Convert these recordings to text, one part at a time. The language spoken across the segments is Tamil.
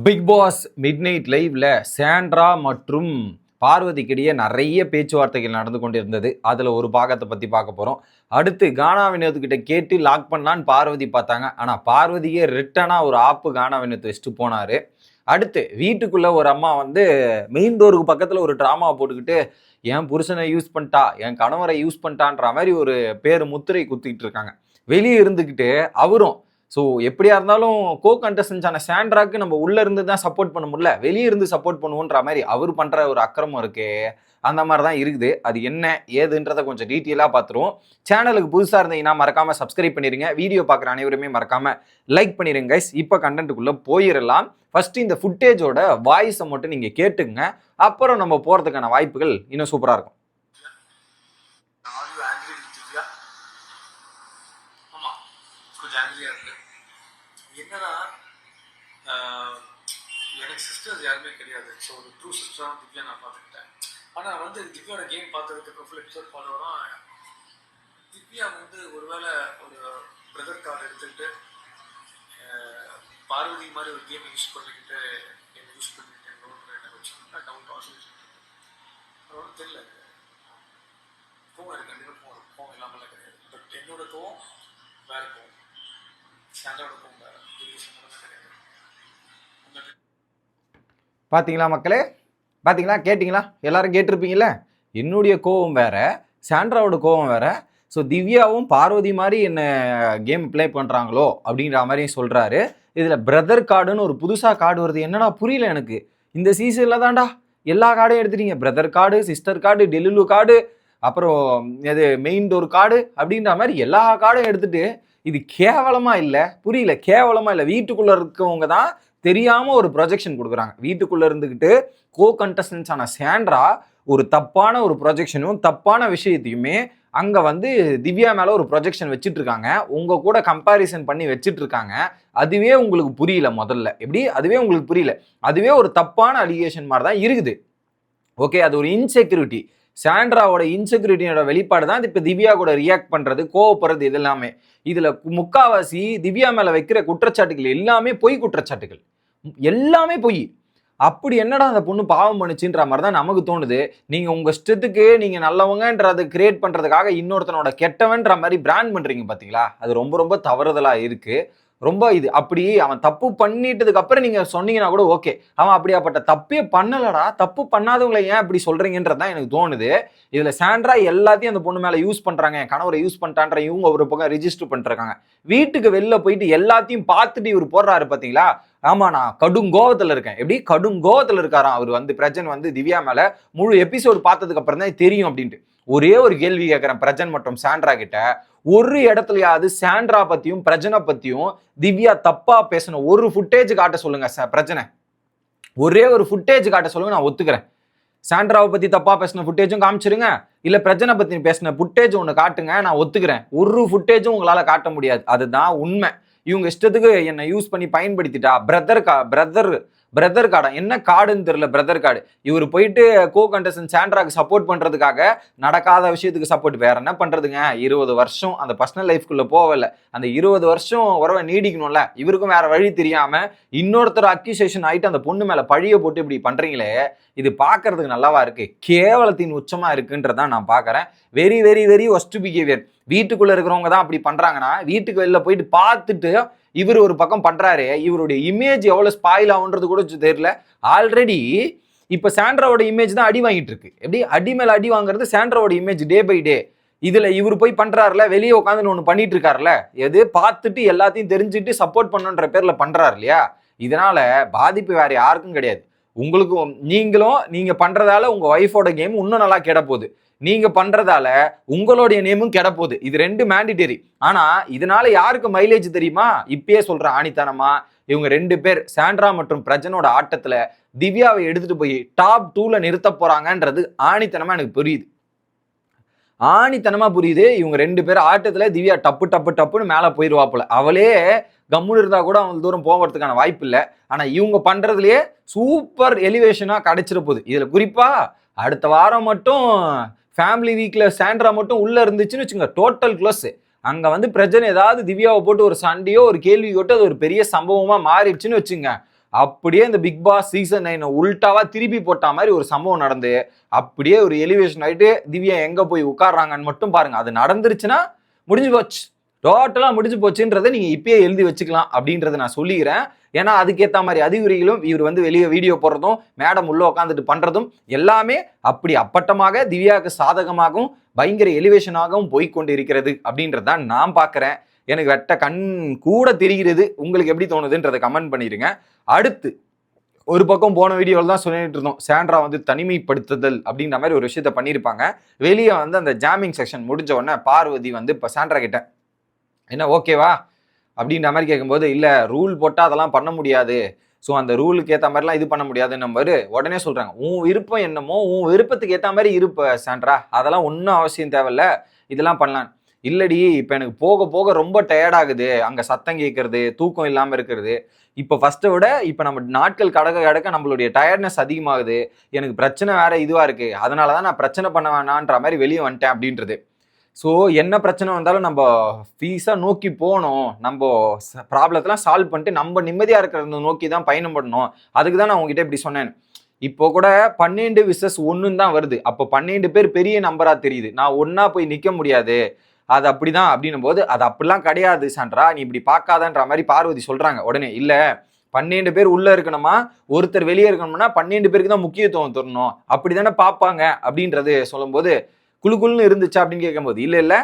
பிக் பாஸ் மிட் நைட் லைவ்ல சாண்ட்ரா மற்றும் பார்வதிக்கிடையே நிறைய பேச்சுவார்த்தைகள் நடந்து கொண்டிருந்தது. அதில் ஒரு பாகத்தை பற்றி பார்க்க போகிறோம். அடுத்து கானா வினோத்கிட்ட கேட்டு லாக் பண்ணலான்னு பார்வதி பார்த்தாங்க. ஆனால் பார்வதியே ரிட்டனாக ஒரு ஆப்பு கானா வினோத் வச்சுட்டு போனார். அடுத்து வீட்டுக்குள்ளே ஒரு அம்மா மெயின் டோருக்கு பக்கத்தில் ஒரு ட்ராமாவை போட்டுக்கிட்டு என் புருஷனை யூஸ் பண்ணிட்டா, என் கணவரை யூஸ் பண்ணிட்டான்ற மாதிரி ஒரு பேர் முத்திரை குத்திக்கிட்டு இருக்காங்க. வெளியே இருந்துக்கிட்டு அவரும் எப்படியா இருந்தாலும் கோ கண்டஸ்டன்ஸான சாண்ட்ராக்கு நம்ம உள்ள இருந்து தான் சப்போர்ட் பண்ண முடியல, வெளியே இருந்து சப்போர்ட் பண்ணுவோன்ற மாதிரி அவர் பண்ற ஒரு அக்கிரமம் இருக்கு. அந்த மாதிரி தான் இருக்குது. அது என்ன ஏதுன்றதை கொஞ்சம் டீட்டெயிலாக பார்த்துருவோம். சேனலுக்கு புதுசாக இருந்தீங்கன்னா மறக்காம சப்ஸ்கிரைப் பண்ணிடுங்க. வீடியோ பார்க்குற அனைவருமே மறக்காம லைக் பண்ணிடுங்க கைஸ். இப்போ கண்டென்ட்டுக்குள்ளே போயிடலாம். ஃபர்ஸ்ட் இந்த ஃபுட்டேஜோட வாய்ஸை மட்டும் நீங்கள் கேட்டுங்க. அப்புறம் நம்ம போகிறதுக்கான வாய்ப்புகள் இன்னும் சூப்பராக இருக்கும். என்னன்னா எனக்கு சிஸ்டர்ஸ் யாருமே கிடையாது. ஸோ ஒரு ட்ரூ சிஸ்டராக திவ்யா நான் பார்த்துக்கிட்டேன். ஆனால் திவ்யாவோட கேம் பார்த்ததுக்கு ஃபுல் எபிசோட் ஃபாலோவராக திவ்யா ஒருவேளை ஒரு பிரதர் கார்டு எடுத்துக்கிட்டு பார்வதி மாதிரி ஒரு கேம் யூஸ் பண்ணிக்கிட்டு என்ன யூஸ் பண்ணிக்கிட்டேன் எனக்கு வச்சுருந்தா டவுன் ஆசோசியேஷன் அது ஒன்றும் தெரியல. கோவம் எனக்கு கண்டிப்பாக கோவம் இல்லாமலாம் கிடையாது. பட் என்னோட கோவம் வேற கோவம், சாண்டோட கோவம் வேற. பார்த்தீங்களா மக்களே, பார்த்தீங்களா, கேட்டிங்களா? எல்லாரும் கேட்டிருப்பீங்களே. என்னுடைய கோவம் வேற, சாண்ட்ராவோட கோவம் வேற. ஸோ திவ்யாவும் பார்வதி மாதிரி என்ன கேம் ப்ளே பண்ணுறாங்களோ அப்படின்ற மாதிரியும் சொல்கிறாரு. இதில் பிரதர் கார்டுன்னு ஒரு புதுசாக கார்டு வருது. என்னடா புரியல எனக்கு. இந்த சீசனில் தான்டா எல்லா கார்டையும் எடுத்துட்டீங்க. Brother card, sister card, டெலிலு card, அப்புறம் மெயின் டோர் கார்டு அப்படின்ற மாதிரி எல்லா கார்டும் எடுத்துட்டு இது கேவலமாக இல்லை? புரியல, கேவலமாக இல்லை. வீட்டுக்குள்ளே இருக்கவங்க தான் தெரியாமல் ஒரு ப்ரொஜெக்ஷன் கொடுக்குறாங்க. வீட்டுக்குள்ளே இருந்துக்கிட்டு கோ கண்டஸ்டன்ஸான சாண்ட்ரா ஒரு தப்பான ஒரு ப்ரொஜெக்ஷனும் தப்பான விஷயத்தையுமே அங்கே திவ்யா மேலே ஒரு ப்ரொஜெக்ஷன் வச்சுட்டு இருக்காங்க. உங்கள் கூட கம்பேரிசன் பண்ணி வச்சுட்டு இருக்காங்க. அதுவே உங்களுக்கு புரியல. முதல்ல எப்படி அதுவே உங்களுக்கு புரியல? அதுவே ஒரு தப்பான அலிகேஷன் மாதிரி தான் இருக்குது. ஓகே, அது ஒரு இன்செக்யூரிட்டி. சாண்ட்ராவோட இன்செக்யூரிட்டியோட வெளிப்பாடு தான் இப்போ திவ்யா கூட ரியாக்ட் பண்ணுறது, கோவப்படுறது. இது எல்லாமே இதில் முக்காவாசி திவ்யா மேலே வைக்கிற குற்றச்சாட்டுகள் எல்லாமே பொய் குற்றச்சாட்டுகள், எல்லாமே பொய். அப்படி என்னடா அந்த பொண்ணு பாவம் பண்ணுச்சுன்ற மாதிரி தான் நமக்கு தோணுது. நீங்கள் உங்கள் இஷ்டத்துக்கு நீங்கள் நல்லவங்கன்றதை கிரியேட் பண்ணுறதுக்காக இன்னொருத்தனோட கெட்டவன்ற மாதிரி பிராண்ட் பண்ணுறீங்க பார்த்தீங்களா? அது ரொம்ப ரொம்ப தவறுதலாக இருக்குது. ரொம்ப இது அப்படி அவன் தப்பு பண்ணிட்டதுக்கு அப்புறம் நீங்க சொன்னீங்கன்னா கூட ஓகே. அவன் அப்படியாப்பட்ட தப்பே பண்ணலடா. தப்பு பண்ணாதவங்களை ஏன் அப்படி சொல்றீங்கன்றதான் எனக்கு தோணுது. இதுல சாண்ட்ரா எல்லாத்தையும் அந்த பொண்ணு மேல யூஸ் பண்றாங்க. என் கணவரை யூஸ் பண்ணிட்டான்ற இவங்க ஒரு பக்கம் ரிஜிஸ்டர் பண்ணிருக்காங்க. வீட்டுக்கு வெளில போயிட்டு எல்லாத்தையும் பார்த்துட்டு இவர் போடுறாரு பாத்தீங்களா? ஆமா, நான் கடும் கோவத்துல இருக்கேன். எப்படி கடும் கோவத்துல இருக்காராம் அவர். பிரஜன் திவ்யா மேல முழு எபிசோடு பார்த்ததுக்கு அப்புறம் தான் தெரியும் அப்படின்ட்டு. ஒரே ஒரு கேள்வி கேட்கிறேன் பிரஜன் மற்றும் சாண்ட்ரா கிட்ட. ஒரு இடத்துலயாவது சாண்ட்ரா பத்தியும் பிரஜனை பத்தியும் திவ்யா தப்பா பேசணும் ஒரு ஃபுட்டேஜ் காட்ட சொல்லுங்க. பிரஜனை ஒரே ஒரு ஃபுட்டேஜ் காட்ட சொல்லுங்க, நான் ஒத்துக்கிறேன். சாண்ட்ராவை பத்தி தப்பா பேசின ஃபுட்டேஜும் காமிச்சிருங்க, இல்ல பிரஜனை பத்தி பேசின ஃபுட்டேஜ் ஒன்று காட்டுங்க, நான் ஒத்துக்கிறேன். ஒரு ஃபுட்டேஜும் உங்களால காட்ட முடியாது. அதுதான் உண்மை. இவங்க இஷ்டத்துக்கு என்னை யூஸ் பண்ணி பயன்படுத்திட்டா. பிரதர் கார்டா என்ன கார்டுன்னு தெரியல. பிரதர் கார்டு இவர் போயிட்டு கோ கண்டஸ்டன்ட் சாண்ட்ராக்கு சப்போர்ட் பண்றதுக்காக நடக்காத விஷயத்துக்கு சப்போர்ட். வேற என்ன பண்றதுங்க? 20 வருஷம் அந்த பர்சனல் லைஃப்குள்ள போகல. அந்த 20 வருஷம் உறவை நீடிக்கணும்ல. இவருக்கும் வேற வழி தெரியாம இன்னொருத்தர் அக்யூசேஷன் ஆயிட்டு அந்த பொண்ணு மேல பழிய போட்டு இப்படி பண்றீங்களே, இது பாக்குறதுக்கு நல்லாவா இருக்கு? கேவலத்தின் உச்சமா இருக்குன்றதான் நான் பாக்குறேன். Very very very worst behaviour. வீட்டுக்குள்ள இருக்கிறவங்க தான் அப்படி பண்றாங்கன்னா வீட்டுக்கு வெளில போயிட்டு பார்த்துட்டு இவர் ஒரு பக்கம் பண்றாரு. இவருடைய இமேஜ் எவ்வளவு ஸ்பாயில் ஆகுன்றது கூட தெரியல. ஆல்ரெடி இப்ப சாண்ட்ராவோட இமேஜ் தான் அடி வாங்கிட்டு இருக்கு. எப்படி அடி மேல அடி வாங்குறது சாண்ட்ராவோட இமேஜ் டே பை டே. இதுல இவர் போய் பண்றாருல, வெளியே உட்காந்து ஒண்ணு பண்ணிட்டு இருக்காருல்ல, எது பார்த்துட்டு எல்லாத்தையும் தெரிஞ்சுட்டு சப்போர்ட் பண்ணுன்ற பேர்ல பண்றாரு இல்லையா? இதனால பாதிப்பு வேற யாருக்கும் கிடையாது. உங்களுக்கும் நீங்க பண்றதால உங்க ஒய்ஃபோட கேம் இன்னும் நல்லா கெட போகுது. நீங்க பண்றதால உங்களுடைய நேமும் கெட போகுது. இது ரெண்டு மேண்டிட்டரி. ஆனா இதனால யாருக்கு மைலேஜ் தெரியுமா? இப்பயே சொல்ற ஆணித்தனமா, இவங்க 2 பேர் சாண்ட்ரா மற்றும் பிரஜனோட ஆட்டத்துல திவ்யாவை எடுத்துட்டு போய் டாப் 2ல நிறுத்த போறாங்கன்றது ஆணித்தனமா எனக்கு புரியுது. ஆணித்தனமா புரியுது. இவங்க 2 பேர் ஆட்டத்துல திவ்யா டப்பு டப்பு டப்புன்னு மேல போயிருவாப்புல. அவளே கம்முன்னு இருந்தா கூட அவங்க தூரம் போகிறதுக்கான வாய்ப்பு இல்லை. ஆனா இவங்க பண்றதுலயே சூப்பர் எலிவேஷனா கிடைச்சிட போகுது. இதுல குறிப்பா அடுத்த வாரம் மட்டும் ஃபேமிலி வீக்ல சாண்ட்ரா மட்டும் உள்ள இருந்துச்சுன்னு வச்சுங்க, டோட்டல் க்ளோஸ். அங்க பிரச்சனை ஏதாவது திவ்யாவை போட்டு ஒரு சண்டையோ ஒரு கேள்வி கேட்டு அது ஒரு பெரிய சம்பவமா மாறிடுச்சுன்னு வச்சுங்க, அப்படியே இந்த பிக் பாஸ் சீசன் 9 உல்டாவா திருப்பி போட்ட மாதிரி ஒரு சம்பவம் நடந்து அப்படியே ஒரு எலிவேஷன் ஆயிட்டு திவ்யா எங்க போய் உட்கார்றாங்கன்னு மட்டும் பாருங்க. அது நடந்துருச்சுன்னா முடிஞ்சு போச்சு, டோட்டலா முடிஞ்சு போச்சுன்றதை நீங்க இப்பயே எழுதி வச்சுக்கலாம் அப்படின்றத நான் சொல்லிக்கிறேன். ஏன்னா அதுக்கேற்ற மாதிரி அறிகுறிகளும் இவர் வந்து வெளியே வீடியோ போடுறதும் மேடம் உள்ள உட்காந்துட்டு பண்றதும் எல்லாமே அப்படி அப்பட்டமாக திவ்யாவுக்கு சாதகமாகவும் பயங்கர எலிவேஷனாகவும் போய்கொண்டு இருக்கிறது அப்படின்றதான் நான் பார்க்குறேன். எனக்கு வெட்ட கண் கூட தெரிகிறது. உங்களுக்கு எப்படி தோணுதுன்றதை கமெண்ட் பண்ணிடுங்க. அடுத்து ஒரு பக்கம் போன வீடியோவில் தான் சொல்லிட்டு இருந்தோம், சாண்ட்ரா வந்து தனிமைப்படுத்துதல் அப்படின்ற மாதிரி ஒரு விஷயத்த பண்ணியிருப்பாங்க. வெளியே வந்து அந்த ஜாமிங் செக்ஷன் முடிஞ்ச உடனே பார்வதி வந்து இப்போ சாண்ட்ரா கிட்ட என்ன ஓகேவா அப்படின்ற மாதிரி கேட்கும்போது, இல்லை ரூல் போட்டால் அதெல்லாம் பண்ண முடியாது, ஸோ அந்த ரூலுக்கு ஏற்ற மாதிரிலாம் இது பண்ண முடியாதுன்னு மாதிரி உடனே சொல்கிறாங்க. உன் விருப்பம் என்னமோ உன் விருப்பத்துக்கு ஏற்ற மாதிரி இருப்ப சாண்ட்ரா, அதெல்லாம் ஒன்றும் அவசியம் தேவையில்ல, இதெல்லாம் பண்ணலாம். இல்லடி இப்போ எனக்கு போக போக ரொம்ப டயர்டாகுது, அங்கே சத்தம் கேட்கறது, தூக்கம் இல்லாமல் இருக்கிறது. இப்போ ஃபஸ்ட்டை விட இப்போ நம்ம நாட்கள் கடக்க கடக்க நம்மளுடைய டயர்ட்னஸ் அதிகமாகுது, எனக்கு பிரச்சனை வேற இதுவாக இருக்குது, அதனால தான் நான் பிரச்சனை பண்ண வேணான்ற மாதிரி வெளியே வந்துட்டேன் அப்படின்றது. ஸோ என்ன பிரச்சனை வந்தாலும் நம்ம ஃபீஸாக நோக்கி போகணும், நம்ம ப்ராப்ளத்தெல்லாம் சால்வ் பண்ணிட்டு நம்ம நிம்மதியாக இருக்கிறத நோக்கி தான் பயணம் பண்ணணும். அதுக்கு தான் நான் உங்ககிட்ட இப்படி சொன்னேன். இப்போ கூட 12 vs 1 தான் வருது. அப்போ 12 பேர் பெரிய நம்பராக தெரியுது. நான் ஒன்றா போய் நிற்க முடியாது, அது அப்படிதான் அப்படின்னும் போது அது அப்படிலாம் கிடையாது சாண்ட்ரா, நீ இப்படி பார்க்காதன்ற மாதிரி பார்வதி சொல்கிறாங்க. உடனே இல்லை 12 பேர் உள்ளே இருக்கணுமா, ஒருத்தர் வெளியே இருக்கணும்னா 12 பேருக்கு தான் முக்கியத்துவம் தரணும், அப்படி தானே பார்ப்பாங்க அப்படின்றது சொல்லும்போது குழுக்குள்னு இருந்துச்சா அப்படின்னு கேட்கும்போது இல்லை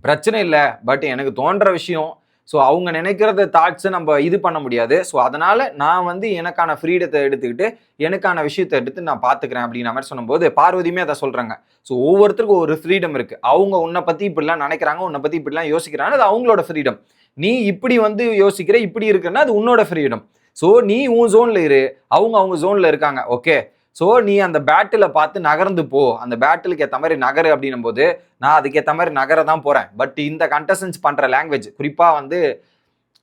பிரச்சனை இல்லை, பட் எனக்கு தோன்ற விஷயம், ஸோ அவங்க நினைக்கிறத தாட்ஸை நம்ம இது பண்ண முடியாது, ஸோ அதனால் நான் வந்து எனக்கான ஃப்ரீடத்தை எடுத்துக்கிட்டு எனக்கான விஷயத்தை எடுத்து நான் பார்த்துக்கிறேன் அப்படின்ற மாதிரி சொல்லும்போது பார்வதியுமே அதை சொல்கிறாங்க. ஸோ ஒவ்வொருத்தருக்கும் ஒரு ஃப்ரீடம் இருக்குது. அவங்க உன்னை பற்றி இப்படிலாம் நினைக்கிறாங்க, உன்னை பற்றி இப்படிலாம் யோசிக்கிறாங்க, அது அவங்களோட ஃப்ரீடம். நீ இப்படி வந்து யோசிக்கிற இப்படி இருக்குன்னா அது உன்னோட ஃப்ரீடம். ஸோ நீ உன் ஜோனில் இரு, அவங்க ஜோனில் இருக்காங்க, ஓகே. ஸோ நீ அந்த பேட்டில் பார்த்து நகர்ந்து போ, அந்த பேட்டிலுக்கு ஏற்ற மாதிரி நகரு அப்படின்னும் போது நான் அதுக்கேற்ற மாதிரி நகர தான் போகிறேன். பட் இந்த கண்டஸ்டன்ஸ் பண்ணுற லாங்குவேஜ், குறிப்பாக வந்து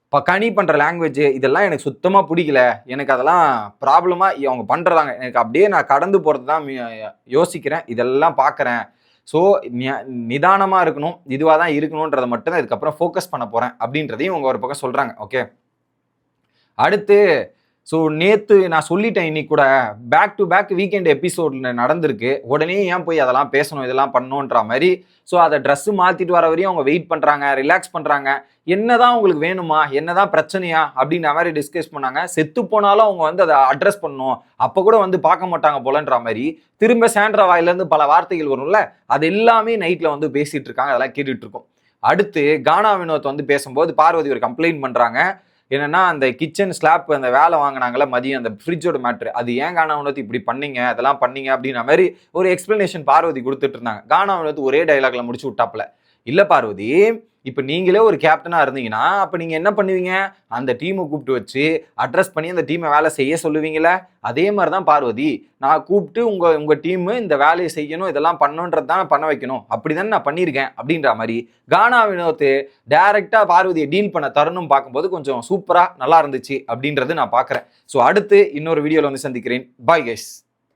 இப்போ கனி பண்ணுற லாங்குவேஜ், இதெல்லாம் எனக்கு சுத்தமாக பிடிக்கல. எனக்கு அதெல்லாம் ப்ராப்ளமாக அவங்க பண்ணுறாங்க, எனக்கு அப்படியே நான் கடந்து போகிறது தான் யோசிக்கிறேன், இதெல்லாம் பார்க்குறேன். ஸோ நிதானமாக இருக்கணும், இதுவாக தான் இருக்கணுன்றதை மட்டும் தான் இதுக்கப்புறம் ஃபோக்கஸ் பண்ண போகிறேன் அப்படின்றதையும் அவங்க ஒரு பக்கம் சொல்கிறாங்க. ஓகே, அடுத்து ஸோ நேற்று நான் சொல்லிட்டேன், இன்னைக்கு கூட பேக் டு பேக் வீக்கெண்ட் எபிசோடில் நடந்திருக்கு. உடனே ஏன் போய் அதெல்லாம் பேசணும், இதெல்லாம் பண்ணணுன்ற மாதிரி. ஸோ அதை ட்ரெஸ்ஸு மாற்றிட்டு வர வரையும் அவங்க வெயிட் பண்ணுறாங்க, ரிலாக்ஸ் பண்ணுறாங்க. என்னதான் உங்களுக்கு வேணுமா, என்னதான் பிரச்சனையா அப்படின்ற மாதிரி டிஸ்கஸ் பண்ணாங்க. செத்து போனாலும் அவங்க வந்து அதை அட்ரஸ் பண்ணணும், அப்போ கூட வந்து பார்க்க மாட்டாங்க போலன்ற மாதிரி திரும்ப சாண்ட்ரா வாயிலேருந்து பல வார்த்தைகள் வரும்ல, அது எல்லாமே நைட்டில் வந்து பேசிகிட்டு இருக்காங்க, அதெல்லாம் கேட்டுட்டு இருக்கோம். அடுத்து கானா வினோத் வந்து பேசும்போது பார்வதி ஒரு கம்ப்ளைண்ட் பண்ணுறாங்க. என்னன்னா அந்த கிச்சன் ஸ்லாப் அந்த வேலை வாங்கினாங்களே மதியம், அந்த ஃப்ரிட்ஜோட மேட்ரு, அது ஏன் கானா வினோத் இப்படி பண்ணீங்க, அதெல்லாம் பண்ணீங்க அப்படின்ற மாதிரி ஒரு எக்ஸ்பிளனேஷன் பார்வதி கொடுத்துட்டு இருந்தாங்க. கானா வினோத் ஒரே டைலாக்ல முடிச்சு விட்டாப்ல, இல்லை பார்வதி இப்போ நீங்களே ஒரு கேப்டனாக இருந்தீங்கன்னா அப்போ நீங்கள் என்ன பண்ணுவீங்க, அந்த டீமை கூப்பிட்டு வச்சு அட்ரஸ் பண்ணி அந்த டீமை வேலை செய்ய சொல்லுவீங்களே, அதே மாதிரி தான் பார்வதி, நான் கூப்பிட்டு உங்கள் டீமு இந்த வேலையை செய்யணும், இதெல்லாம் பண்ணணுன்றது தான் பண்ண வைக்கணும், அப்படி தானே நான் பண்ணியிருக்கேன் அப்படின்ற மாதிரி கானா வினோத் டைரெக்டாக பார்வதியை டீல் பண்ண தருணம் பார்க்கும்போது கொஞ்சம் சூப்பராக நல்லா இருந்துச்சு அப்படின்றது நான் பார்க்குறேன். ஸோ அடுத்து இன்னொரு வீடியோவில் வந்து சந்திக்கிறேன். Bye guys.